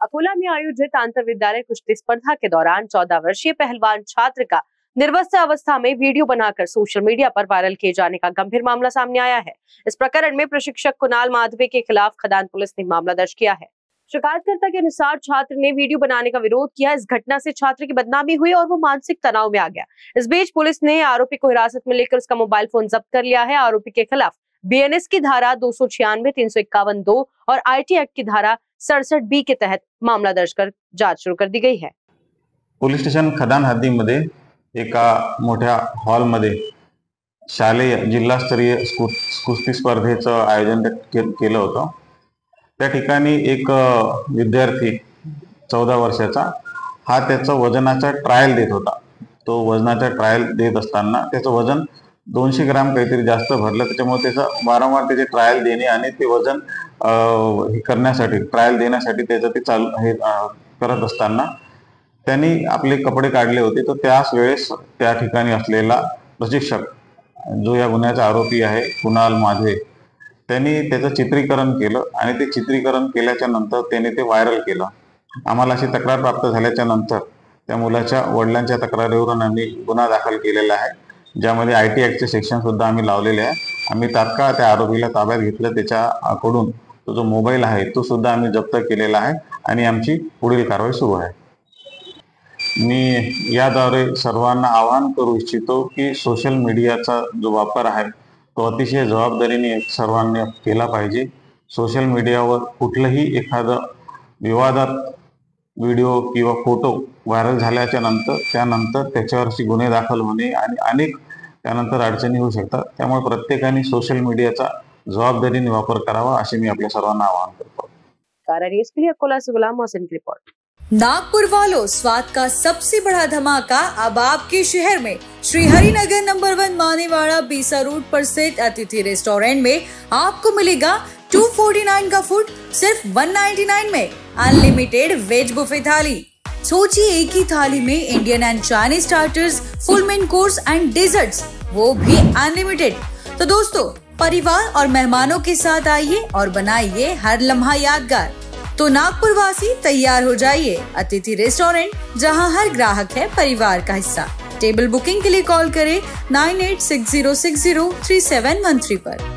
अकोला में आयोजित अंतर विद्यालय कुश्ती स्पर्धा के दौरान 14 वर्षीय पहलवान छात्र का निर्वस्त्र अवस्था में वीडियो बनाकर सोशल मीडिया पर वायरल किए जाने का गंभीर मामला सामने आया है। इस प्रकरण में प्रशिक्षक कुणाल माधवे के खिलाफ खदान पुलिस ने मामला दर्ज किया है। शिकायतकर्ता के अनुसार छात्र ने वीडियो बनाने का विरोध किया। इस घटना से छात्र की बदनामी हुई और वो मानसिक तनाव में आ गया। इस बीच पुलिस ने आरोपी को हिरासत में लेकर उसका मोबाइल फोन जब्त कर लिया है। आरोपी के खिलाफ BNS की धारा 296, 351(2) और IT एक्ट की धारा 67B के तहत मामला दर्ज कर जांच शुरू कर दी गई है। पोलीस स्टेशन खदान हद्दीमध्ये एका मोठ्या हॉलमध्ये शालेय जिल्हास्तरीय कुस्ती स्पर्धेचं आयोजन केलं होतं। त्या ठिकाणी एक विद्यार्थी 14 वर्षाचा हा त्याचा वजनाचा ट्रायल देत होता। तो वजनाचा ट्रायल देत असताना त्याचं वजन 200 ग्राम काहीतरी जास्त भरलं, त्याच्यामुळे त्याचा वारंवार त्याचे ट्रायल देणे आणि ते वजन करण्यासाठी ट्रायल देण्यासाठी त्याचं ते चालू हे करत असताना त्यांनी आपले कपडे काढले होते। तर त्याच वेळेस त्या ठिकाणी असलेला प्रशिक्षक जो या गुन्ह्याचा आरोपी आहे कुणाल माधवे, त्यांनी त्याचं चित्रीकरण केलं आणि ते चित्रीकरण केल्याच्या नंतर त्याने ते व्हायरल केलं। आम्हाला अशी तक्रार प्राप्त झाल्याच्या नंतर त्या मुलाच्या वडिलांच्या तक्रारीवरून आम्ही गुन्हा दाखल केलेला आहे, ज्यामध्ये IT एक्टचे सेक्शन सुद्धा आम्ही लावलेले आहे। आम्ही तात्काळ त्या आरोपीला ताब्यात घेतलं। त्याच्याकडून तो जो मोबाईल आहे तो सुद्धा आम्ही जप्त केलेला आहे आणि आमची पुढील कारवाई सुरू आहे। मी याद्वारे सर्वांना आवाहन करू इच्छितो की सोशल मीडियाचा जो वापर आहे तो अतिशय जबाबदारीने सर्वांनी केला पाहिजे। सोशल मीडियावर कुठलंही एखादं विवादात व्हिडिओ किंवा फोटो व्हायरल झाल्याच्या नंतर त्यानंतर त्याच्यावरची गुन्हे दाखल होणे आणि अनेक त्यानंतर अडचणी होऊ शकतात। त्यामुळे प्रत्येकाने सोशल मीडियाचा जबाबदारीने वापर करावा असे मी आपल्या सर्वांना आवाहन करतो। के लिए अकोला से गुलाम मोहसिन की रिपोर्ट। नागपुर वालों, स्वाद का सबसे बड़ा धमाका अब आपके शहर में श्री हरिनगर नंबर 1 मानेवाड़ा बीसा रोड पर स्थित अतिथि रेस्टोरेंट में आपको मिलेगा 249 का फूड सिर्फ 199 में। अनलिमिटेड वेज बुफे थाली। सोचिए, एक ही थाली में Indian and Chinese starters, full main course and desserts, वो भी अनलिमिटेड। तो दोस्तों, परिवार और मेहमानों के साथ आइए और बनाइए हर लम्हा यादगार। तो नागपुर वासी तैयार हो जाइए। अतिथि रेस्टोरेंट, जहां हर ग्राहक है परिवार का हिस्सा। टेबल बुकिंग के लिए कॉल करें 9860603713 पर।